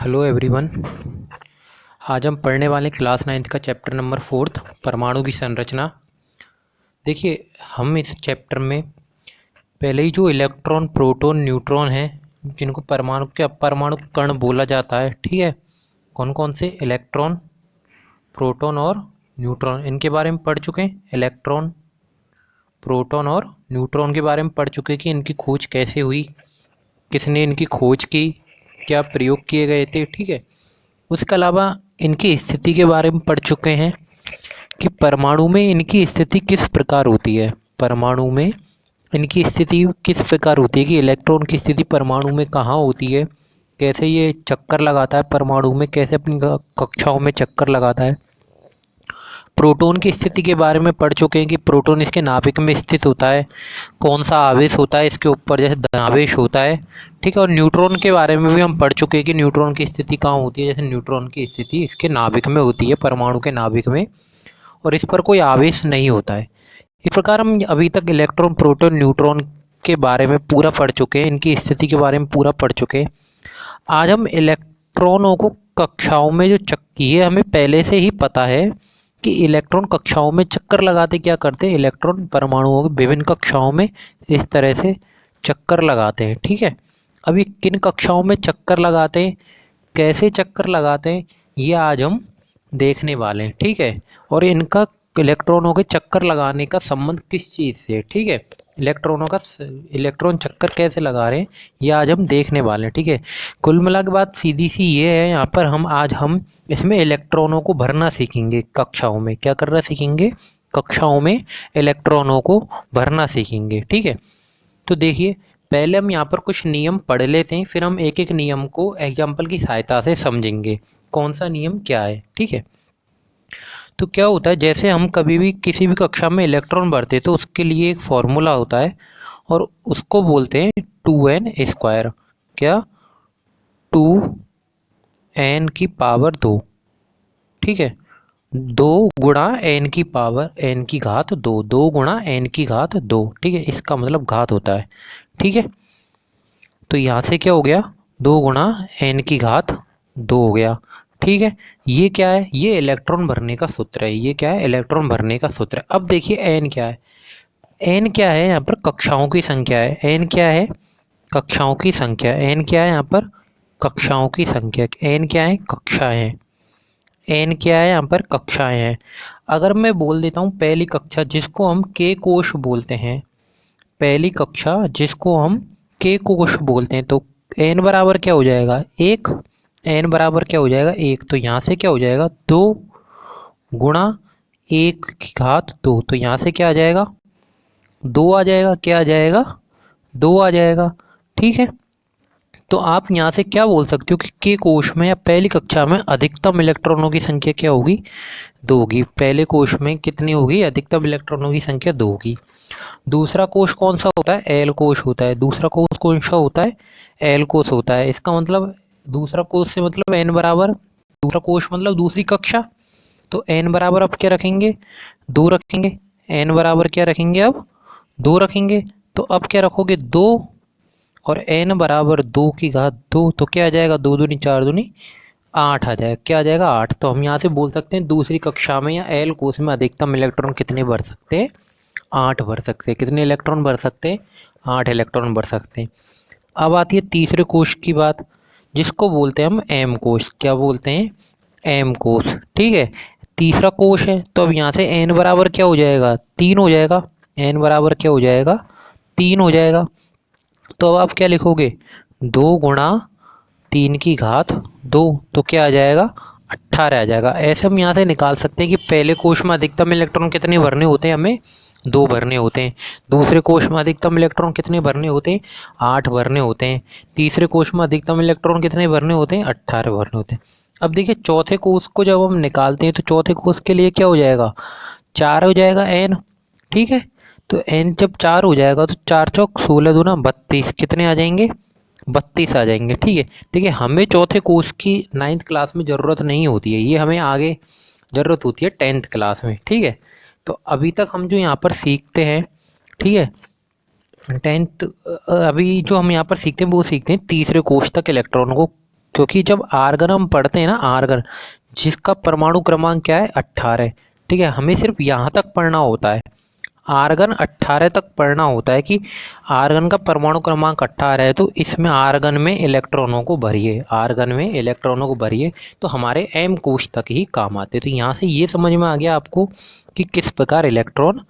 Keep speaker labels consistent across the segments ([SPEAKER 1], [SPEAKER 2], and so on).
[SPEAKER 1] Hello everyone. आज हम पढ़ने वाले क्लास 9th का चैप्टर नंबर 4 परमाणु की संरचना। देखिए, हम इस चैप्टर में पहले ही जो इलेक्ट्रॉन, प्रोटॉन, न्यूट्रॉन हैं, जिनको परमाणु कण बोला जाता है, ठीक है। कौन कौन से इलेक्ट्रॉन, प्रोटॉन और न्यूट्रॉन, इनके बारे में पढ़ चुके हैं। इलेक्ट्रॉन, प्रोटॉन और न्यूट्रॉन के बारे में पढ़ चुके हैं कि इनकी खोज कैसे हुई, किसने इनकी खोज की, क्या प्रयोग किए गए थे, ठीक है। उसके अलावा इनकी स्थिति के बारे में पढ़ चुके हैं कि परमाणु में इनकी स्थिति किस प्रकार होती है। परमाणु में इनकी स्थिति किस प्रकार होती है कि इलेक्ट्रॉन की स्थिति परमाणु में कहाँ होती है, कैसे ये चक्कर लगाता है परमाणु में, कैसे अपनी कक्षाओं में चक्कर लगाता है। प्रोटॉन की स्थिति के बारे में पढ़ चुके हैं कि प्रोटॉन इसके नाभिक में स्थित होता है, कौन सा आवेश होता है इसके ऊपर, जैसे धनावेश होता है, ठीक है। और न्यूट्रॉन के बारे में भी हम पढ़ चुके हैं कि न्यूट्रॉन की स्थिति कहाँ होती है, जैसे न्यूट्रॉन की स्थिति इसके नाभिक में होती है, परमाणु के नाभिक में, और इस पर कोई आवेश नहीं होता है। इस प्रकार हम अभी तक इलेक्ट्रॉन, प्रोटॉन, न्यूट्रॉन के बारे में पूरा पढ़ चुके हैं, इनकी स्थिति के बारे में पूरा पढ़ चुके हैं। आज हम इलेक्ट्रॉनों को कक्षाओं में ये हमें पहले से ही पता है कि इलेक्ट्रॉन कक्षाओं में चक्कर लगाते क्या करते हैं। इलेक्ट्रॉन परमाणुओं की विभिन्न कक्षाओं में इस तरह से चक्कर लगाते हैं, ठीक है। अभी किन कक्षाओं में चक्कर लगाते हैं, कैसे चक्कर लगाते हैं, ये आज हम देखने वाले हैं, ठीक है। और इनका इलेक्ट्रॉनों के चक्कर लगाने का संबंध किस चीज़ से, ठीक है। इलेक्ट्रॉन चक्कर कैसे लगा रहे हैं, ये आज हम देखने वाले हैं, ठीक है। कुल मिला के बात सीधी सी ये है, यहाँ पर हम इसमें इलेक्ट्रॉनों को भरना सीखेंगे कक्षाओं में। क्या करना सीखेंगे, कक्षाओं में इलेक्ट्रॉनों को भरना सीखेंगे, ठीक है। तो देखिए, पहले हम यहाँ पर कुछ नियम पढ़ लेते हैं, फिर हम एक एक नियम को एग्जाम्पल की सहायता से समझेंगे कौन सा नियम क्या है, ठीक है। तो क्या होता है, जैसे हम कभी भी किसी भी कक्षा में इलेक्ट्रॉन भरते हैं तो उसके लिए एक फॉर्मूला होता है और उसको बोलते हैं 2n²। क्या, 2n⁻², ठीक है। 2 × n⁻², 2 × n⁻², ठीक है। इसका मतलब घात होता है, ठीक है। तो यहाँ से क्या हो गया, 2 × n⁻² हो गया, ठीक है। ये क्या है, ये इलेक्ट्रॉन भरने का सूत्र है। ये क्या है, इलेक्ट्रॉन भरने का सूत्र है। अब देखिए एन क्या है, एन क्या है, यहाँ पर कक्षाओं की संख्या है। एन क्या है, कक्षाओं की संख्या। एन क्या है, यहाँ पर कक्षाओं की संख्या। एन क्या है, कक्षाएं हैं। एन क्या है, यहाँ पर कक्षाएं हैं। अगर मैं बोल देता हूँ पहली कक्षा, जिसको हम के कोश बोलते हैं, पहली कक्षा जिसको हम के कोश बोलते हैं, तो एन बराबर क्या हो जाएगा, 1। एन बराबर क्या हो जाएगा, 1। तो यहाँ से क्या हो जाएगा, 2 × 1⁻²। तो यहाँ से क्या आ जाएगा, 2 आ जाएगा। क्या आ जाएगा, 2 आ जाएगा, ठीक है। तो आप यहाँ से क्या बोल सकते हो कि के कोश में या पहली कक्षा में अधिकतम इलेक्ट्रॉनों की संख्या क्या होगी, 2 होगी। पहले कोश में कितनी होगी, अधिकतम इलेक्ट्रॉनों की संख्या 2 होगी। दूसरा कोश कौन सा होता है, एल कोश होता है। दूसरा कोश कौन सा होता है, एल कोश होता है। इसका मतलब दूसरा कोश से मतलब एन बराबर, दूसरा कोश मतलब दूसरी कक्षा। तो एन बराबर अब क्या रखेंगे, 2 रखेंगे। एन बराबर क्या रखेंगे, अब 2 रखेंगे। तो अब क्या रखोगे, 2 और एन बराबर 2⁻²। तो क्या आ जाएगा, 2 दूनी 4 दूनी 8 आ जाएगा। क्या आ जाएगा, 8। तो हम यहाँ से बोल सकते हैं दूसरी कक्षा में या एल कोश में अधिकतम इलेक्ट्रॉन कितने भर सकते हैं, 8 भर सकते हैं। कितने इलेक्ट्रॉन भर सकते हैं, 8 इलेक्ट्रॉन भर सकते हैं। अब आती है तीसरे कोश की बात, जिसको बोलते हैं हम एम कोश। क्या बोलते हैं, एम कोश, ठीक है। तीसरा कोश है, तो अब यहाँ से एन बराबर क्या हो जाएगा, 3 हो जाएगा। एन बराबर क्या हो जाएगा, 3 हो जाएगा। तो अब आप क्या लिखोगे, 2 × 3⁻²। तो क्या आ जाएगा, 18 आ जाएगा। ऐसे हम यहाँ से निकाल सकते हैं कि पहले कोश में अधिकतम इलेक्ट्रॉन कितने भरने होते हैं, हमें 2 भरने होते हैं। दूसरे कोश में अधिकतम इलेक्ट्रॉन कितने भरने होते हैं, 8 भरने होते हैं। तीसरे कोश में अधिकतम इलेक्ट्रॉन कितने भरने होते हैं, 18 भरने होते हैं। अब देखिए, चौथे कोश को जब हम निकालते हैं तो चौथे कोश के लिए क्या हो जाएगा, 4 हो जाएगा एन, ठीक है। तो एन जब 4 हो जाएगा तो 4 चौक 16 दूना 32, कितने आ जाएंगे, 32 आ जाएंगे, ठीक है। देखिए, हमें चौथे कोर्स की 9th क्लास में ज़रूरत नहीं होती है, ये हमें आगे ज़रूरत होती है 10th क्लास में, ठीक है। तो अभी तक हम जो यहाँ पर सीखते हैं, ठीक है, 10th, अभी जो हम यहाँ पर सीखते हैं वो सीखते हैं तीसरे कोष तक इलेक्ट्रॉनों को क्योंकि जब आर्गन हम पढ़ते हैं ना, आर्गन जिसका परमाणु क्रमांक क्या है 18, ठीक है, हमें सिर्फ यहाँ तक पढ़ना होता है, आर्गन 18 तक पढ़ना होता है कि आर्गन का परमाणु क्रमांक 18 है, तो इसमें आर्गन में इलेक्ट्रॉनों को भरिए, आर्गन में इलेक्ट्रॉनों को भरिए, तो हमारे एम कोश तक ही काम आते। तो यहाँ से ये समझ में आ गया आपको कि किस प्रकार इलेक्ट्रॉन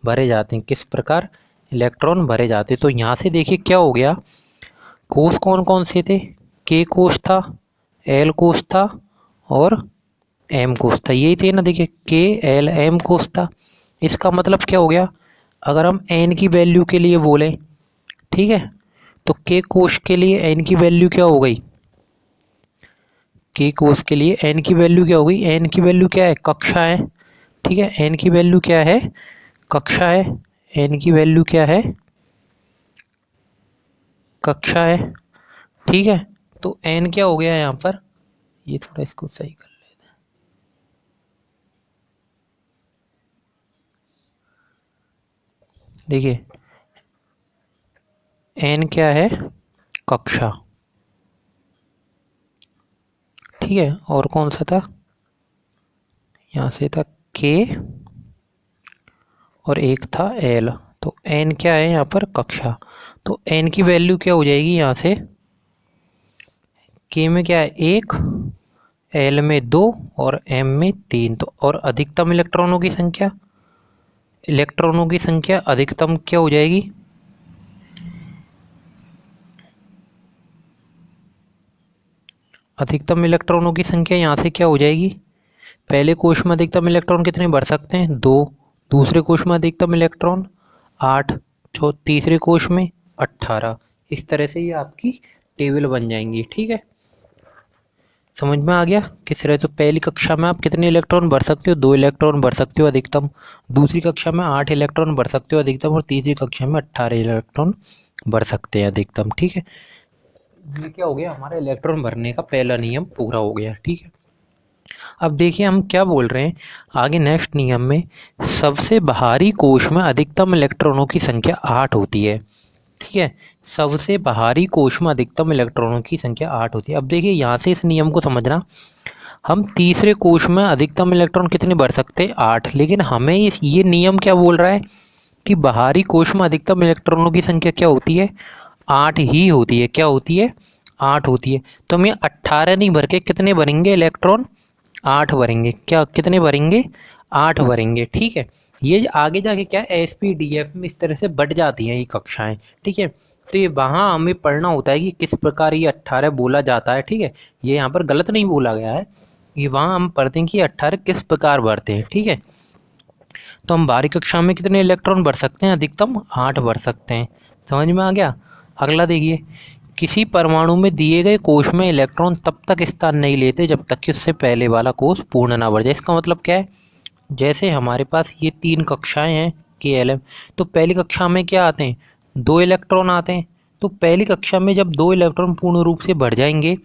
[SPEAKER 1] भरे जाते हैं, किस प्रकार इलेक्ट्रॉन भरे जाते। तो यहाँ से देखिए क्या हो गया, कोष कौन कौन से थे, के कोष था, एल कोष था और एम कोष था, यही थे ना। देखिए के एल एम कोष था। इसका मतलब क्या हो गया, अगर हम एन की वैल्यू के लिए बोलें, ठीक है, तो के कोष के लिए एन की वैल्यू क्या हो गई, के कोष के लिए एन की वैल्यू क्या हो गई, एन की वैल्यू क्या है, कक्षा है, ठीक है, एन की वैल्यू क्या है, कक्षा है, एन की वैल्यू क्या है, कक्षा है, ठीक है। तो एन क्या हो गया यहाँ पर, ये थोड़ा इसको सही कर लेते हैं, देखिए एन क्या है, कक्षा, ठीक है, और कौन सा था, यहाँ से था के और एक था एल। तो एन क्या है यहाँ पर, कक्षा। तो एन की वैल्यू क्या हो जाएगी यहाँ से, के में क्या है 1, एल में 2 और एम में 3। तो और अधिकतम इलेक्ट्रॉनों की संख्या, इलेक्ट्रॉनों की संख्या अधिकतम क्या हो जाएगी, अधिकतम इलेक्ट्रॉनों की संख्या यहाँ से क्या हो जाएगी, पहले कोश में अधिकतम इलेक्ट्रॉन कितने भर सकते हैं 2, दूसरे कोश में अधिकतम इलेक्ट्रॉन 8, तीसरे कोश में 18। इस तरह से ये आपकी टेबल बन जाएंगी, ठीक है। समझ में आ गया किस तरह। तो पहली कक्षा में आप कितने इलेक्ट्रॉन भर सकते हो, 2 इलेक्ट्रॉन भर सकते हो अधिकतम, दूसरी कक्षा में 8 इलेक्ट्रॉन भर सकते हो अधिकतम और तीसरी कक्षा में 18 इलेक्ट्रॉन भर सकते हैं अधिकतम, ठीक है। ये क्या हो गया, हमारा इलेक्ट्रॉन भरने का पहला नियम पूरा हो गया, ठीक है। अब देखिए हम क्या बोल रहे हैं आगे नेक्स्ट नियम में, सबसे बाहरी कोश में अधिकतम इलेक्ट्रॉनों की संख्या 8 होती है, ठीक है। सबसे बाहरी कोश में अधिकतम इलेक्ट्रॉनों की संख्या 8 होती है। अब देखिए यहाँ से इस नियम को समझना, हम तीसरे कोश में अधिकतम इलेक्ट्रॉन कितने भर सकते हैं 8, लेकिन हमें ये नियम क्या बोल रहा है कि बाहरी कोश में अधिकतम इलेक्ट्रॉनों की संख्या क्या होती है 8 ही होती है, क्या होती है 8 होती है। तो हम ये 18 नहीं भर के कितने भरेंगे इलेक्ट्रॉन, 8 भरेंगे, क्या कितने भरेंगे 8 भरेंगे, ठीक है। ये आगे जाके क्या SPDF में इस तरह से बढ़ जाती हैं ये कक्षाएं, ठीक है। तो ये वहाँ हमें पढ़ना होता है कि किस प्रकार ये 18 बोला जाता है, ठीक है। ये यहाँ पर गलत नहीं बोला गया है, ये वहाँ हम पढ़ते हैं कि 18 किस प्रकार भरते हैं, ठीक है। तो हम बाहरी कक्षा में कितने इलेक्ट्रॉन भर सकते हैं, अधिकतम 8 भर सकते हैं। समझ में आ गया। अगला देखिए, किसी परमाणु में दिए गए कोश में इलेक्ट्रॉन तब तक स्थान नहीं लेते जब तक कि उससे पहले वाला कोश पूर्ण ना भर जाए। इसका मतलब क्या है, जैसे हमारे पास ये 3 कक्षाएं हैं KLM, तो पहली कक्षा में क्या आते हैं 2 इलेक्ट्रॉन आते हैं। तो पहली कक्षा में जब 2 इलेक्ट्रॉन पूर्ण रूप से भर जाएंगे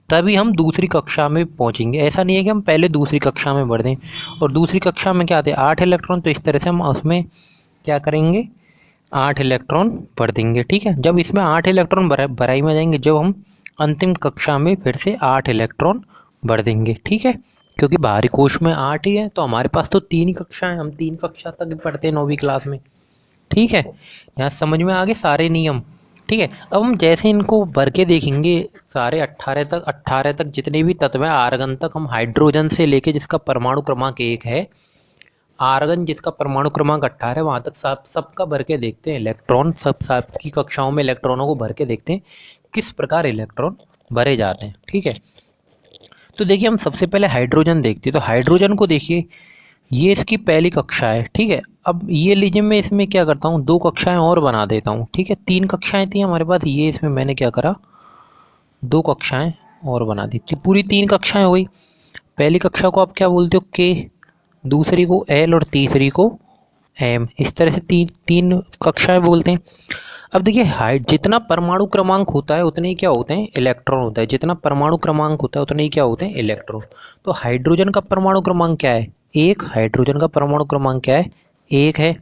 [SPEAKER 1] तभी हम दूसरी कक्षा में पहुंचेंगे। ऐसा नहीं है कि हम पहले दूसरी कक्षा में भर दें, और दूसरी कक्षा में क्या आते हैं 8 इलेक्ट्रॉन, तो इस तरह से हम उसमें क्या करेंगे 8 इलेक्ट्रॉन भर देंगे, ठीक है। जब इसमें 8 इलेक्ट्रॉन भराई में जाएंगे, जब हम अंतिम कक्षा में फिर से 8 इलेक्ट्रॉन भर देंगे, ठीक है। क्योंकि बाहरी कोश में 8 ही है, तो हमारे पास तो 3 ही कक्षाएं, हम 3 कक्षा तक पढ़ते हैं 9वीं क्लास में, ठीक है। यहाँ समझ में आ गए सारे नियम, ठीक है। अब हम जैसे इनको भर के देखेंगे सारे 18 तक जितने भी तत्व हैं, आर्गन तक, हम हाइड्रोजन से लेके जिसका परमाणु क्रमांक 1 है, आर्गन जिसका परमाणु क्रमांक 18 वहाँ तक सबका भर के देखते हैं इलेक्ट्रॉन, सब की कक्षाओं में इलेक्ट्रॉनों को भर के देखते हैं किस प्रकार इलेक्ट्रॉन भरे जाते हैं, ठीक है। तो देखिए हम सबसे पहले हाइड्रोजन देखते हैं। तो हाइड्रोजन को देखिए, ये इसकी पहली कक्षा है, ठीक है। अब ये लीजिए मैं इसमें क्या करता हूँ 2 कक्षाएं और बना देता हूँ, ठीक है। 3 कक्षाएं थी हमारे पास, ये इसमें मैंने क्या करा 2 कक्षाएं और बना दी, पूरी 3 कक्षाएं हो गई। पहली कक्षा को आप क्या बोलते हो के, दूसरी को एल और तीसरी को एम, इस तरह से तीन कक्षाएं बोलते हैं। अब देखिए जितना परमाणु क्रमांक होता है उतने ही क्या होते हैं इलेक्ट्रॉन होता है, जितना परमाणु क्रमांक होता है उतने ही क्या होते हैं इलेक्ट्रॉन। तो हाइड्रोजन का परमाणु क्रमांक क्या है 1, हाइड्रोजन का परमाणु क्रमांक क्या है 1 है।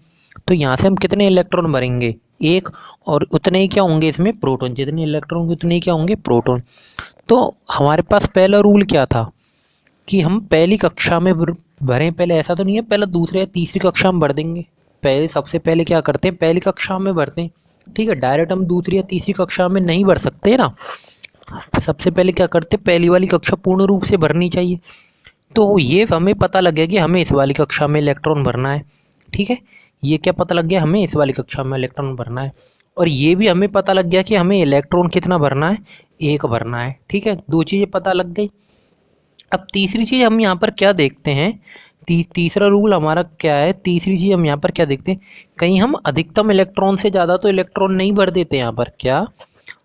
[SPEAKER 1] तो यहाँ से हम कितने इलेक्ट्रॉन भरेंगे 1, और उतने ही क्या होंगे इसमें प्रोटॉन, जितने इलेक्ट्रॉन होंगे उतने ही क्या होंगे प्रोटॉन। तो हमारे पास पहला रूल क्या था कि हम पहली कक्षा में भरें। पहले ऐसा तो नहीं है पहले दूसरे या तीसरी कक्षा में भर देंगे, पहले सबसे पहले क्या करते हैं पहली कक्षा में भरते हैं। ठीक है, डायरेक्ट हम दूसरी या तीसरी कक्षा में नहीं भर सकते ना, सबसे पहले क्या करते हैं पहली वाली कक्षा पूर्ण रूप से भरनी चाहिए। तो ये हमें पता लग गया कि हमें इस वाली कक्षा में इलेक्ट्रॉन भरना है। ठीक है, ये क्या पता लग गया हमें इस वाली कक्षा में इलेक्ट्रॉन भरना है। और ये भी हमें पता लग गया कि हमें इलेक्ट्रॉन कितना भरना है, एक भरना है। ठीक है, दो चीज़ें पता लग गई। अब तीसरी चीज़ हम यहाँ पर क्या देखते हैं, तीसरा रूल हमारा क्या है, तीसरी चीज़ हम यहाँ पर क्या देखते हैं, कहीं हम अधिकतम इलेक्ट्रॉन से ज़्यादा तो इलेक्ट्रॉन नहीं भर देते यहाँ पर। क्या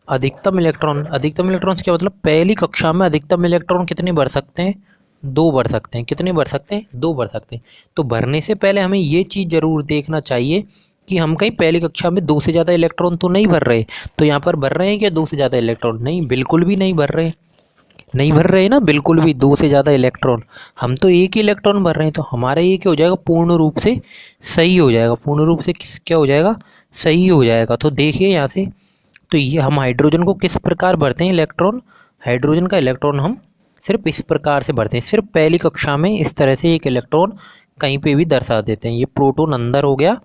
[SPEAKER 1] अधिकतम इलेक्ट्रॉन से क्या मतलब, पहली कक्षा में अधिकतम इलेक्ट्रॉन कितने भर सकते हैं, दो भर सकते हैं। कितने भर सकते हैं, दो भर सकते हैं। तो भरने से पहले हमें ये चीज़ ज़रूर देखना चाहिए कि हम कहीं पहली कक्षा में दो से ज़्यादा इलेक्ट्रॉन तो नहीं भर रहे। तो यहाँ पर भर रहे हैं क्या दो से ज़्यादा इलेक्ट्रॉन, नहीं बिल्कुल भी नहीं भर रहे, नहीं भर रहे ना बिल्कुल भी दो से ज़्यादा इलेक्ट्रॉन, हम तो एक ही इलेक्ट्रॉन भर रहे हैं। तो हमारा ये क्या हो जाएगा, पूर्ण रूप से सही हो जाएगा, पूर्ण रूप से क्या हो जाएगा, सही हो जाएगा। तो देखिए यहाँ से, तो ये हम हाइड्रोजन को किस प्रकार भरते हैं इलेक्ट्रॉन, हाइड्रोजन का इलेक्ट्रॉन हम सिर्फ इस प्रकार से भरते हैं, सिर्फ पहली कक्षा में इस तरह से एक इलेक्ट्रॉन कहीं पे भी दर्शा देते हैं। ये प्रोटॉन अंदर हो गया,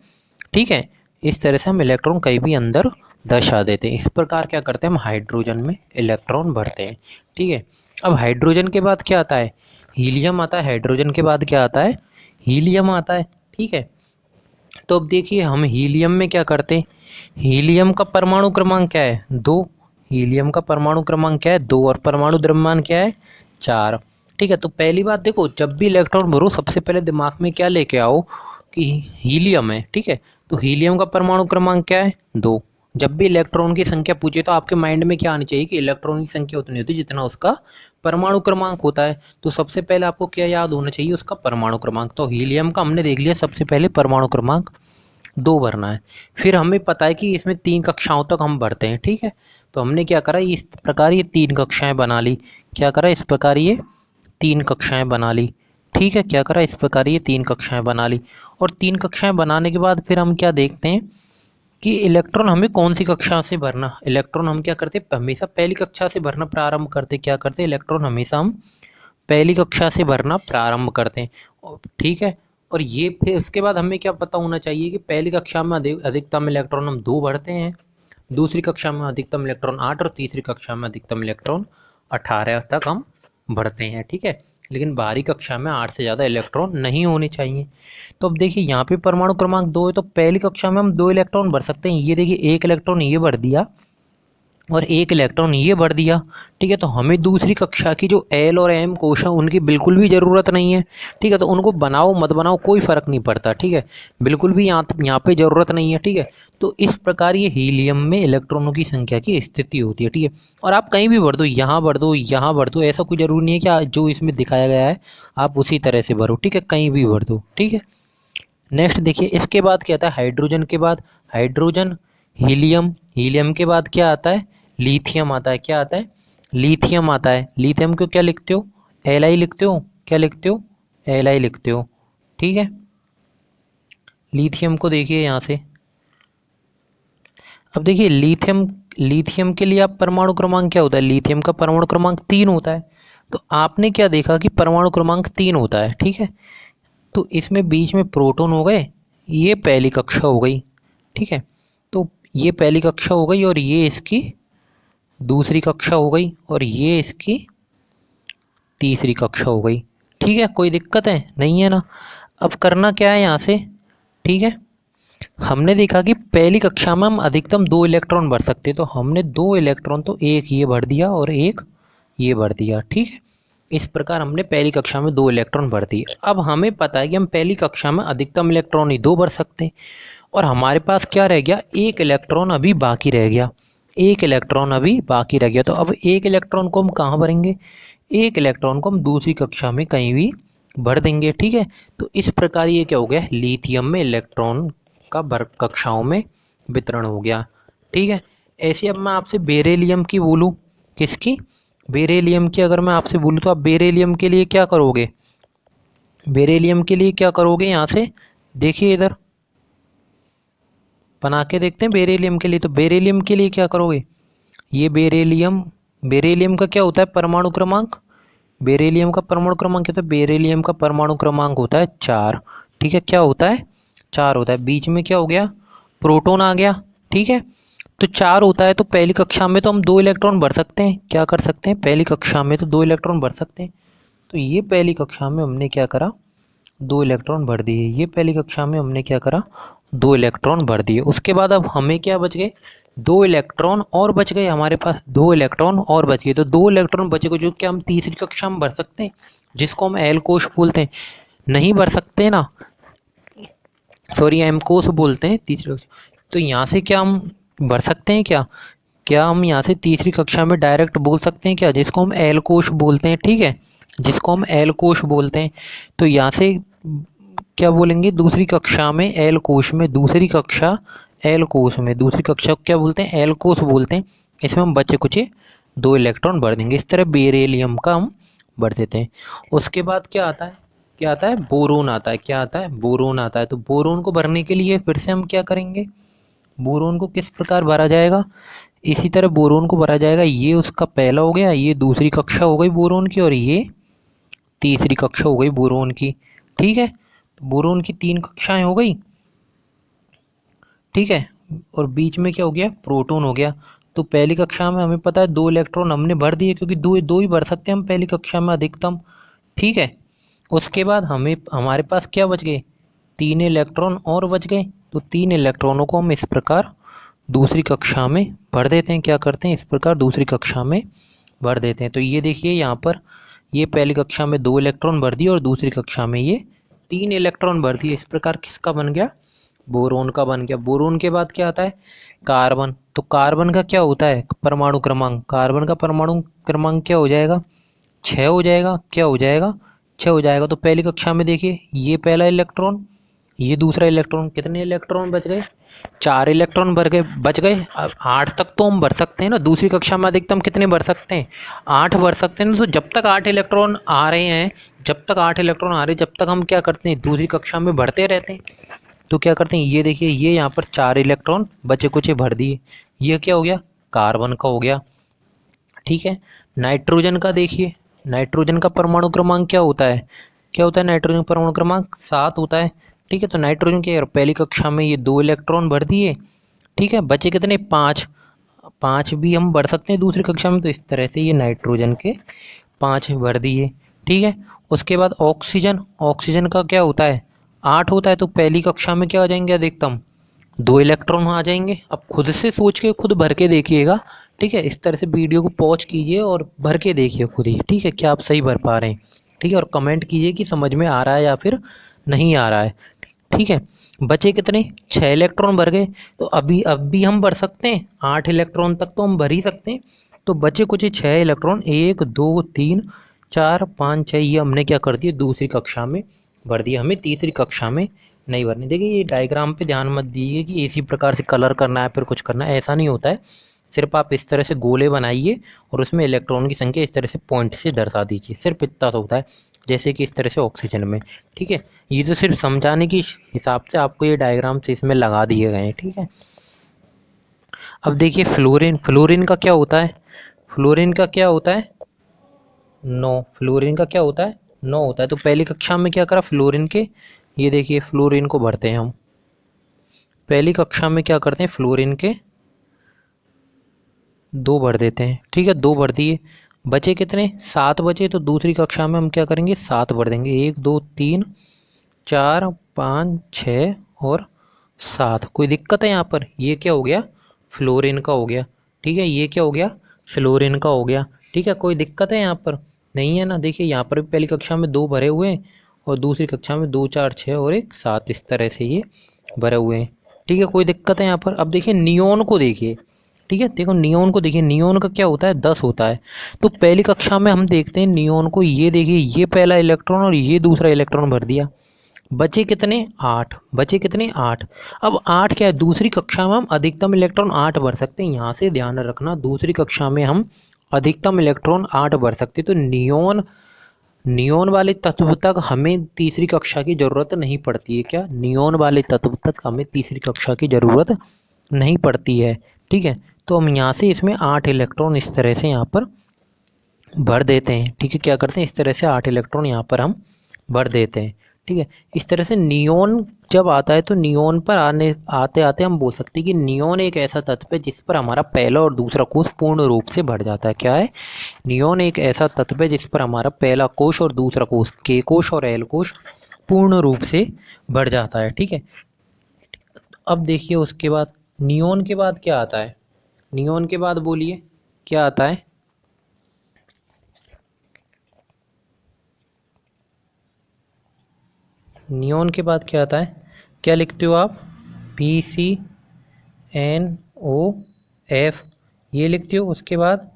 [SPEAKER 1] ठीक है, इस तरह से हम इलेक्ट्रॉन कहीं भी अंदर दर्शा देते हैं। इस प्रकार क्या करते हैं हम हाइड्रोजन में इलेक्ट्रॉन भरते हैं। ठीक है, अब हाइड्रोजन के बाद क्या आता है, हीलियम आता है। हाइड्रोजन के बाद क्या आता है, हीलियम आता है। ठीक है, तो अब देखिए हम हीलियम में क्या करते हैं, हीलियम का परमाणु क्रमांक क्या है, दो। हीलियम का परमाणु क्रमांक क्या है, दो, और परमाणु द्रव्यमान क्या है, चार। ठीक है, तो पहली बात देखो, जब भी इलेक्ट्रॉन भरो सबसे पहले दिमाग में क्या लेके आओ कि हीलियम है। ठीक है, तो हीलियम का परमाणु क्रमांक क्या है, दो। जब भी इलेक्ट्रॉन की संख्या पूछे तो आपके माइंड में क्या आनी चाहिए कि इलेक्ट्रॉन की संख्या उतनी होती है जितना उसका परमाणु क्रमांक होता है। तो सबसे पहले आपको क्या याद होना चाहिए, उसका परमाणु क्रमांक। तो हीलियम का हमने देख लिया, सबसे पहले परमाणु क्रमांक दो भरना है। फिर हमें पता है कि इसमें तीन कक्षाओं तक हम भरते हैं। ठीक है, तो हमने क्या करा, इस प्रकार ये तीन कक्षाएं बना ली। क्या करा, इस प्रकार ये तीन कक्षाएं बना ली। ठीक है, क्या करा, इस प्रकार ये तीन कक्षाएं बना ली। और तीन कक्षाएं बनाने के बाद फिर हम क्या देखते हैं कि इलेक्ट्रॉन हमें कौन सी कक्षा से भरना, इलेक्ट्रॉन हम क्या करते हैं हमेशा पहली कक्षा से भरना प्रारंभ करते। क्या करते हैं, इलेक्ट्रॉन हमेशा हम पहली कक्षा से भरना प्रारंभ करते हैं। ठीक है, और ये फिर उसके बाद हमें क्या पता होना चाहिए कि पहली कक्षा में अधिकतम इलेक्ट्रॉन हम दो भरते हैं, दूसरी कक्षा में अधिकतम इलेक्ट्रॉन आठ, और तीसरी कक्षा में अधिकतम इलेक्ट्रॉन 18 तक हम भरते हैं। ठीक है, लेकिन बाहरी कक्षा में 8 से ज़्यादा इलेक्ट्रॉन नहीं होने चाहिए। तो अब देखिए यहाँ पे परमाणु क्रमांक दो है, तो पहली कक्षा में हम दो इलेक्ट्रॉन भर सकते हैं। ये देखिए एक इलेक्ट्रॉन ये भर दिया और एक इलेक्ट्रॉन ये भर दिया। ठीक है, तो हमें दूसरी कक्षा की जो एल और एम कोश है उनकी बिल्कुल भी ज़रूरत नहीं है। ठीक है, तो उनको बनाओ मत बनाओ कोई फ़र्क नहीं पड़ता। ठीक है, बिल्कुल भी यहाँ पे ज़रूरत नहीं है। ठीक है, तो इस प्रकार ये हीलियम में इलेक्ट्रॉनों की संख्या की स्थिति होती है। ठीक है, और आप कहीं भी भर दो, यहाँ भर दो, यहाँ भर दो, ऐसा कोई ज़रूरी नहीं है कि जो इसमें दिखाया गया है आप उसी तरह से भरो। ठीक है, कहीं भी भर दो। ठीक है, नेक्स्ट देखिए इसके बाद क्या आता है, हाइड्रोजन के बाद हाइड्रोजन, हीलियम, हीलियम के बाद क्या आता है, लिथियम आता है। क्या आता है, लिथियम आता है। लिथियम को क्या लिखते हो, एल आई लिखते हो, क्या लिखते हो, एल आई लिखते हो। ठीक है, लिथियम को देखिए यहाँ से, अब देखिए लिथियम, लिथियम के लिए आप परमाणु क्रमांक क्या होता है, लिथियम का परमाणु क्रमांक 3 होता है। तो आपने क्या देखा कि परमाणु क्रमांक 3 होता है। ठीक है, तो इसमें बीच में प्रोटॉन हो गए, ये पहली कक्षा हो गई। ठीक है, तो ये पहली कक्षा हो गई और ये इसकी दूसरी कक्षा हो गई और ये इसकी तीसरी कक्षा हो गई। ठीक है, कोई दिक्कत है नहीं है ना। अब करना क्या है यहाँ से, ठीक है, हमने देखा कि पहली कक्षा में हम अधिकतम दो इलेक्ट्रॉन भर सकते, तो हमने दो इलेक्ट्रॉन तो एक ये भर दिया और एक ये भर दिया। ठीक है, इस प्रकार हमने पहली कक्षा में दो इलेक्ट्रॉन भर दिए। अब हमें पता है कि हम पहली कक्षा में अधिकतम इलेक्ट्रॉन ही दो भर सकते हैं और हमारे पास क्या रह गया, एक इलेक्ट्रॉन अभी बाकी रह गया, एक इलेक्ट्रॉन अभी बाकी रह गया। तो अब एक इलेक्ट्रॉन को हम कहाँ भरेंगे, एक इलेक्ट्रॉन को हम दूसरी कक्षा में कहीं भी भर देंगे। ठीक है, तो इस प्रकार ये क्या हो गया, लिथियम में इलेक्ट्रॉन का भर कक्षाओं में वितरण हो गया। ठीक है, ऐसे अब मैं आपसे बेरिलियम की बोलूँ, किसकी, बेरिलियम की अगर मैं आपसे बोलूँ तो आप बेरिलियम के लिए क्या करोगे, बेरिलियम के लिए क्या करोगे, यहाँ से देखिए इधर बना के देखते हैं बेरिलियम के लिए। तो बेरिलियम के लिए क्या करोगे, ये बेरिलियम बेरिलियम का क्या होता है परमाणु क्रमांक? बेरिलियम का परमाणु क्रमांक क्या होता है? बेरिलियम का परमाणु क्रमांक होता है 4। ठीक है, क्या होता है? 4 होता है। बीच में क्या हो गया? प्रोटॉन आ गया। ठीक है, तो 4 होता है तो पहली कक्षा में तो हम 2 इलेक्ट्रॉन भर सकते हैं। क्या कर सकते हैं? पहली कक्षा में तो 2 इलेक्ट्रॉन भर सकते हैं। तो ये पहली कक्षा में हमने क्या करा? 2 इलेक्ट्रॉन भर दिए। ये पहली कक्षा में हमने क्या करा? 2 इलेक्ट्रॉन भर दिए। उसके बाद अब हमें क्या बच गए? 2 इलेक्ट्रॉन और बच गए हमारे पास। 2 इलेक्ट्रॉन और बच गए, तो 2 इलेक्ट्रॉन बचे को जो कि हम तीसरी कक्षा में भर सकते हैं, जिसको हम एल कोश बोलते हैं। नहीं भर सकते ना, सॉरी एम कोश बोलते हैं तीसरी कक्षा। तो यहाँ से क्या हम भर सकते हैं क्या? क्या हम यहाँ से तीसरी कक्षा में डायरेक्ट बोल सकते हैं क्या, जिसको हम एल कोश बोलते हैं। ठीक है, जिसको हम एल कोश बोलते हैं। तो यहाँ से क्या बोलेंगे? दूसरी कक्षा में एल कोश में, दूसरी कक्षा एल कोश में, दूसरी कक्षा को क्या बोलते हैं? एल कोश बोलते हैं। इसमें हम बचे कुछ 2 इलेक्ट्रॉन भर देंगे। इस तरह बेरिलियम का हम भर देते हैं। उसके बाद क्या आता है? क्या आता है? बोरोन आता है। क्या आता है? बोरोन आता है। तो बोरोन को भरने के लिए फिर से हम क्या करेंगे? बोरोन को किस प्रकार भरा जाएगा? इसी तरह बोरोन को भरा जाएगा। ये उसका पहला हो गया, ये दूसरी कक्षा हो गई बोरोन की, और ये तीसरी कक्षा हो गई बोरोन की। ठीक है, तो बोरोन की 3 कक्षाएं हो गई। ठीक है, और बीच में क्या हो गया? प्रोटॉन हो गया। तो पहली कक्षा में हमें पता है 2 इलेक्ट्रॉन हमने भर दिए, क्योंकि दो दो ही भर सकते हैं हम पहली कक्षा में अधिकतम। ठीक है, उसके बाद हमारे पास क्या बच गए? 3 इलेक्ट्रॉन और बच गए। तो 3 इलेक्ट्रॉनों को हम इस प्रकार दूसरी कक्षा में भर देते हैं। क्या करते हैं? इस प्रकार दूसरी कक्षा में भर देते हैं। तो ये देखिए यहाँ पर, ये पहली कक्षा में 2 इलेक्ट्रॉन भर दिए और दूसरी कक्षा में ये 3 इलेक्ट्रॉन भर दिए। इस प्रकार किसका बन गया? बोरोन का बन गया। बोरोन के बाद क्या आता है? कार्बन। तो कार्बन का क्या होता है परमाणु क्रमांक? कार्बन का परमाणु क्रमांक क्या हो जाएगा? 6 हो जाएगा। क्या हो जाएगा? 6 हो जाएगा। तो पहली कक्षा में देखिए, ये पहला इलेक्ट्रॉन, ये दूसरा इलेक्ट्रॉन, कितने इलेक्ट्रॉन बच गए? 4 इलेक्ट्रॉन भर गए, बच गए। अब 8 तक तो हम भर सकते हैं ना। दूसरी कक्षा में अधिकतम कितने भर सकते हैं? 8 भर सकते हैं ना। तो जब तक 8 इलेक्ट्रॉन आ रहे हैं, जब तक 8 इलेक्ट्रॉन आ रहे हैं, जब तक हम क्या करते हैं? दूसरी कक्षा में भरते रहते हैं। तो क्या करते हैं? ये देखिए, ये यहाँ पर 4 इलेक्ट्रॉन बचे कुचे भर दिए। ये क्या हो गया? कार्बन का हो गया। ठीक है, नाइट्रोजन का देखिए, नाइट्रोजन का परमाणु क्रमांक क्या होता है? क्या होता है? नाइट्रोजन का परमाणु क्रमांक 7 होता है। ठीक है, तो नाइट्रोजन के पहली कक्षा में ये 2 इलेक्ट्रॉन भर दिए। ठीक है, बचे कितने? 5। 5 भी हम भर सकते हैं दूसरी कक्षा में। तो इस तरह से ये नाइट्रोजन के 5 भर दिए। ठीक है, उसके बाद ऑक्सीजन। ऑक्सीजन का क्या होता है? 8 होता है। तो पहली कक्षा में क्या आ जाएंगे अधिकतम? 2 इलेक्ट्रॉन आ जाएंगे। अब खुद से सोच के खुद भर के देखिएगा। ठीक है, इस तरह से वीडियो को पॉज कीजिए और भर के देखिए खुद ही। ठीक है, क्या आप सही भर पा रहे हैं? ठीक है, और कमेंट कीजिए कि समझ में आ रहा है या फिर नहीं आ रहा है। ठीक है, बचे कितने? 6 इलेक्ट्रॉन भर गए। तो अब भी हम भर सकते हैं 8 इलेक्ट्रॉन तक तो हम भर ही सकते हैं। तो बचे कुछ 6 इलेक्ट्रॉन, 1 2 3 4 5 6, ये हमने क्या कर दिया? दूसरी कक्षा में भर दिया। हमें तीसरी कक्षा में नहीं भरनी। देखिए, ये डायग्राम पे ध्यान मत दीजिए कि इसी प्रकार से कलर करना है फिर कुछ करना है, ऐसा नहीं होता है। सिर्फ आप इस तरह से गोले बनाइए और उसमें इलेक्ट्रॉन की संख्या इस तरह से पॉइंट से दर्शा दीजिए। सिर्फ इतना सा होता है, जैसे कि इस तरह से ऑक्सीजन में। ठीक है, ये तो सिर्फ समझाने की हिसाब से आपको ये डायग्राम से इसमें लगा दिए गए हैं। ठीक है, अब देखिए फ्लोरीन। फ्लोरीन का क्या होता है? फ्लोरीन का क्या होता है? 9। फ्लोरीन का क्या होता है? 9 होता है। तो पहली कक्षा में क्या करा फ्लोरीन के? ये देखिए, फ्लोरीन को भरते हैं हम। पहली कक्षा में क्या करते हैं? फ्लोरीन के 2 भर देते हैं। ठीक है, 2 भर दिए। बचे कितने? 7 बचे। तो दूसरी कक्षा में हम क्या करेंगे? 7 भर देंगे। 1 2 3 4 5 6 और 7। कोई दिक्कत है यहाँ पर? ये क्या हो गया? फ्लोरीन का हो गया। ठीक है, ये क्या हो गया? फ्लोरीन का हो गया। ठीक है, कोई दिक्कत है यहाँ पर? नहीं है ना। देखिए, यहाँ पर भी पहली कक्षा में 2 भरे हुए हैं और दूसरी कक्षा में 2 4 6 और 1 7, इस तरह से ये भरे हुए हैं। ठीक है, कोई दिक्कत है यहाँ पर? अब देखिए नियोन को देखिए। ठीक है, देखो नियोन को देखिए। नियोन का क्या होता है? 10 होता है। तो पहली कक्षा में हम देखते हैं नियोन को, ये देखिए, ये पहला इलेक्ट्रॉन और ये दूसरा इलेक्ट्रॉन भर दिया। बचे कितने? 8। बचे कितने? 8। अब 8 क्या है? दूसरी कक्षा में हम अधिकतम इलेक्ट्रॉन 8 भर सकते हैं। यहाँ से ध्यान रखना, दूसरी कक्षा में हम अधिकतम इलेक्ट्रॉन 8 भर सकते हैं। तो नियोन वाले तत्व तक हमें तीसरी कक्षा की ज़रूरत नहीं पड़ती है। क्या? नियोन वाले तत्व तक हमें तीसरी कक्षा की ज़रूरत नहीं पड़ती है। ठीक है, तो हम यहाँ से इसमें 8 इलेक्ट्रॉन इस तरह से यहाँ पर भर देते हैं। ठीक है, क्या करते हैं, इस तरह से 8 इलेक्ट्रॉन यहाँ पर हम भर देते हैं। ठीक है, इस तरह से नियोन जब आता है तो नियोन पर आते आते हम बोल सकते हैं कि नियोन एक ऐसा तत्व है जिस पर हमारा पहला और दूसरा कोष पूर्ण रूप से भर जाता है। क्या है, नियोन एक ऐसा तत्व है जिस पर हमारा पहला कोष और दूसरा कोष, के कोष और एल कोष, पूर्ण रूप से भर जाता है। ठीक है, अब देखिए उसके बाद नियोन के बाद क्या आता है, नियोन के बाद बोलिए क्या आता है। नियोन के बाद क्या आता है, क्या लिखते हो आप, PCNOF ये लिखते हो। उसके बाद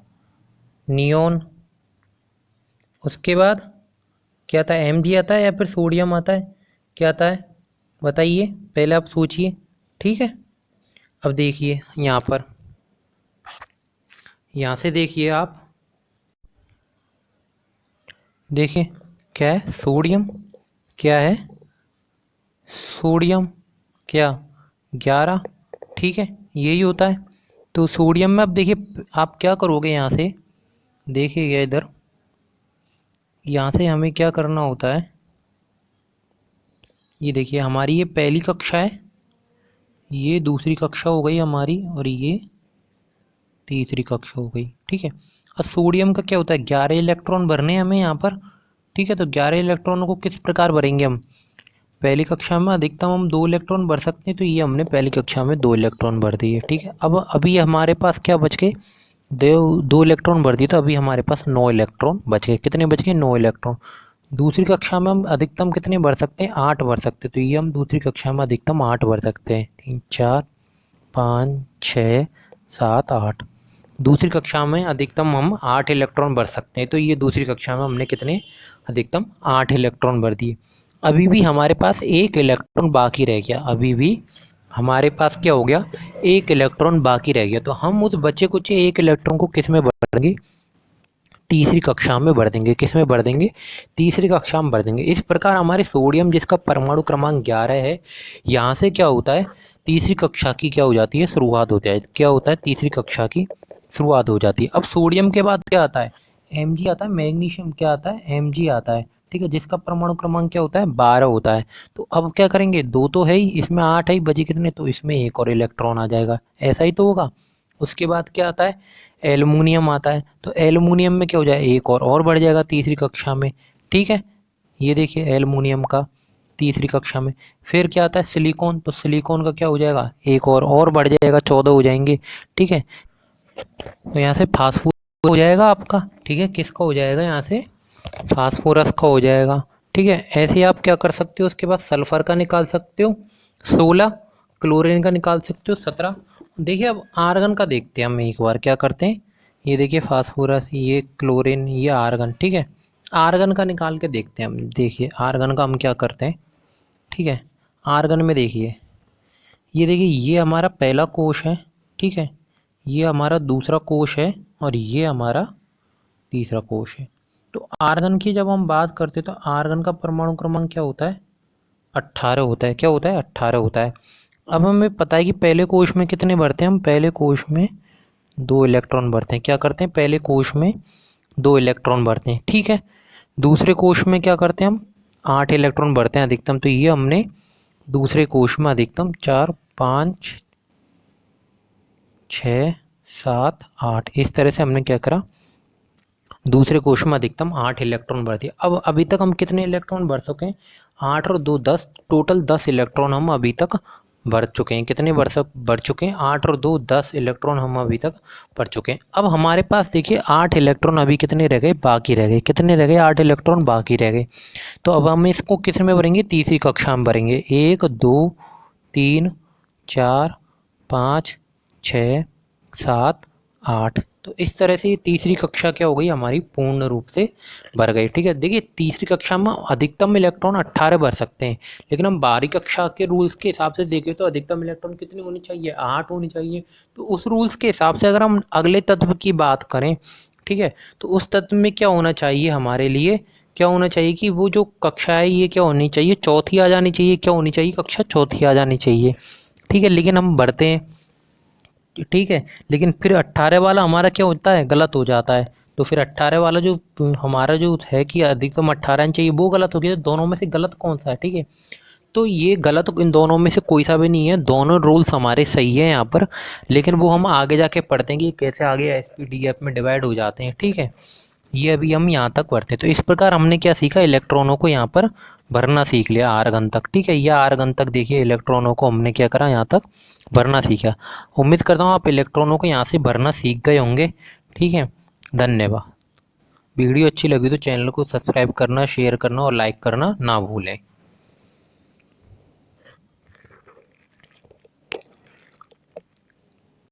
[SPEAKER 1] नियोन, उसके बाद क्या आता है, Mg आता है या फिर सोडियम आता है, क्या आता है बताइए, पहले आप सोचिए। ठीक है, अब देखिए यहाँ पर, यहाँ से देखिए आप, देखिए क्या है, सोडियम, क्या है, सोडियम क्या 11। ठीक है, यही होता है। तो सोडियम में अब देखिए आप क्या करोगे, यहाँ से देखिएगा इधर, यहाँ से हमें क्या करना होता है, ये देखिए हमारी ये पहली कक्षा है, ये दूसरी कक्षा हो गई हमारी, और ये तीसरी कक्षा हो गई। ठीक है, और सोडियम का क्या होता है, 11 इलेक्ट्रॉन भरने हमें यहाँ पर। ठीक है, तो 11 इलेक्ट्रॉनों को किस प्रकार भरेंगे हम, पहली कक्षा में अधिकतम हम 2 इलेक्ट्रॉन भर सकते हैं, तो ये हमने पहली कक्षा में 2 इलेक्ट्रॉन भर दिए। ठीक है, अब अभी हमारे पास क्या बच गए, दो इलेक्ट्रॉन भर दिए, तो अभी हमारे पास 9 इलेक्ट्रॉन बच गए। कितने बच गए, 9 इलेक्ट्रॉन। दूसरी कक्षा में हम अधिकतम कितने भर सकते हैं, 8 भर सकते हैं, तो ये हम दूसरी कक्षा में अधिकतम 8 भर सकते हैं। 3 4 5 6 7 8, दूसरी कक्षा में अधिकतम हम 8 इलेक्ट्रॉन भर सकते हैं, तो ये दूसरी कक्षा में हमने कितने, अधिकतम 8 इलेक्ट्रॉन भर दिए। अभी भी हमारे पास 1 इलेक्ट्रॉन बाकी रह गया, अभी भी हमारे पास क्या हो गया, 1 इलेक्ट्रॉन बाकी रह गया। तो हम उस बचे कुछ 1 इलेक्ट्रॉन को किस में भर देंगे, तीसरी कक्षा में भर देंगे। किस में भर देंगे, तीसरी कक्षा में भर देंगे। इस प्रकार हमारे सोडियम जिसका परमाणु क्रमांक 11 है, यहाँ से क्या होता है, तीसरी कक्षा की क्या हो जाती है, शुरुआत होती है। क्या होता है, तीसरी कक्षा की शुरुआत हो जाती है। अब सोडियम के बाद क्या आता है, Mg आता है, मैग्नीशियम क्या आता है, Mg आता है। ठीक है, जिसका परमाणु क्रमांक क्या होता है, 12 होता है। तो अब क्या करेंगे, 2 तो है ही, इसमें 8 है ही, बचे कितने, तो इसमें एक और इलेक्ट्रॉन आ जाएगा, ऐसा ही तो होगा। उसके बाद क्या आता है, एल्युमिनियम आता है, तो एल्युमिनियम में क्या हो जाए, एक और बढ़ जाएगा तीसरी कक्षा में। ठीक है, ये देखिए एल्युमिनियम का तीसरी कक्षा में। फिर क्या आता है, सिलिकॉन, तो सिलिकॉन का क्या हो जाएगा, एक और बढ़ जाएगा, 14 हो जाएंगे। ठीक है, तो यहाँ से फास्फोरस हो जाएगा आपका। ठीक है, किसका हो जाएगा, यहाँ से फास्फोरस का हो जाएगा। ठीक है, ऐसे ही आप क्या कर सकते हो, उसके बाद सल्फर का निकाल सकते हो 16, क्लोरीन का निकाल सकते हो 17। देखिए अब आर्गन का देखते हैं हम एक बार, क्या करते हैं, ये देखिए फास्फोरस, ये क्लोरीन, ये आर्गन। ठीक है, आर्गन का निकाल के देखते हैं हम। देखिए आर्गन का हम क्या करते हैं, ठीक है, आर्गन में देखिए, ये देखिए ये हमारा पहला कोश है। ठीक है, ये हमारा दूसरा कोश है, और ये हमारा तीसरा कोश है। तो आर्गन की जब हम बात करते हैं तो आर्गन का परमाणु क्रमांक क्या होता है, 18 होता है। क्या होता है, 18 होता है। अब हमें पता है कि पहले कोश में कितने भरते हैं हम, पहले कोश में 2 इलेक्ट्रॉन भरते हैं। क्या करते हैं, पहले कोश में 2 इलेक्ट्रॉन भरते हैं। ठीक है, दूसरे कोश में क्या करते हैं हम, 8 इलेक्ट्रॉन भरते हैं अधिकतम। तो ये हमने दूसरे कोश में अधिकतम 4 5 6 7 8 इस तरह से हमने क्या करा, दूसरे कोश में अधिकतम 8 इलेक्ट्रॉन भर दिए। अब अभी तक हम कितने इलेक्ट्रॉन भर सकें, 8 और 2 10, टोटल 10 इलेक्ट्रॉन हम अभी तक भर चुके हैं। कितने भर चुके हैं, 8 और 2 10 इलेक्ट्रॉन हम अभी तक भर चुके हैं। अब हमारे पास देखिए 8 इलेक्ट्रॉन अभी कितने रह गए, बाकी रह गए। कितने रह गए, 8 इलेक्ट्रॉन बाकी रह गए। तो अब हम इसको किस में भरेंगे, तीसरी कक्षा में भरेंगे। 1 2 3 4 5 6 7 8। तो इस तरह से तीसरी कक्षा क्या हो गई हमारी, पूर्ण रूप से भर गई। ठीक है, देखिए तीसरी कक्षा में अधिकतम इलेक्ट्रॉन 18 भर सकते हैं, लेकिन हम 12वीं कक्षा के रूल्स के हिसाब से देखें तो अधिकतम इलेक्ट्रॉन कितनी होनी चाहिए, 8 होनी चाहिए। तो उस रूल्स के हिसाब से अगर हम अगले तत्व की बात करें, ठीक है, तो उस तत्व में क्या होना चाहिए हमारे लिए, क्या होना चाहिए कि वो जो कक्षा है ये क्या होनी चाहिए, चौथी आ जानी चाहिए। क्या होनी चाहिए, कक्षा चौथी आ जानी चाहिए। ठीक है, लेकिन हम भरते हैं ठीक है, लेकिन फिर 18 वाला हमारा क्या होता है, गलत हो जाता है। तो फिर 18 वाला जो हमारा जो है कि अधिकतम 18 चाहिए, वो गलत हो गया। तो दोनों में से गलत कौन सा है, ठीक है। तो ये गलत इन दोनों में से कोई सा भी नहीं है, दोनों रूल्स हमारे सही है यहाँ पर। लेकिन वो हम आगे जाके पढ़ते हैं कि कैसे आगे एस पी डी एफ में डिवाइड हो जाते हैं, ठीक है। ये अभी हम यहाँ तक पढ़ते हैं। तो इस प्रकार हमने क्या सीखा, इलेक्ट्रॉनों को यहाँ पर भरना सीख लिया आर घन तक, ठीक है। यह आर घन तक देखिए इलेक्ट्रॉनों को हमने क्या करा, यहाँ तक भरना सीखा। उम्मीद करता हूँ आप इलेक्ट्रॉनों को यहाँ से भरना सीख गए होंगे, ठीक है। धन्यवाद। वीडियो अच्छी लगी तो चैनल को सब्सक्राइब करना, शेयर करना और लाइक करना ना भूलें।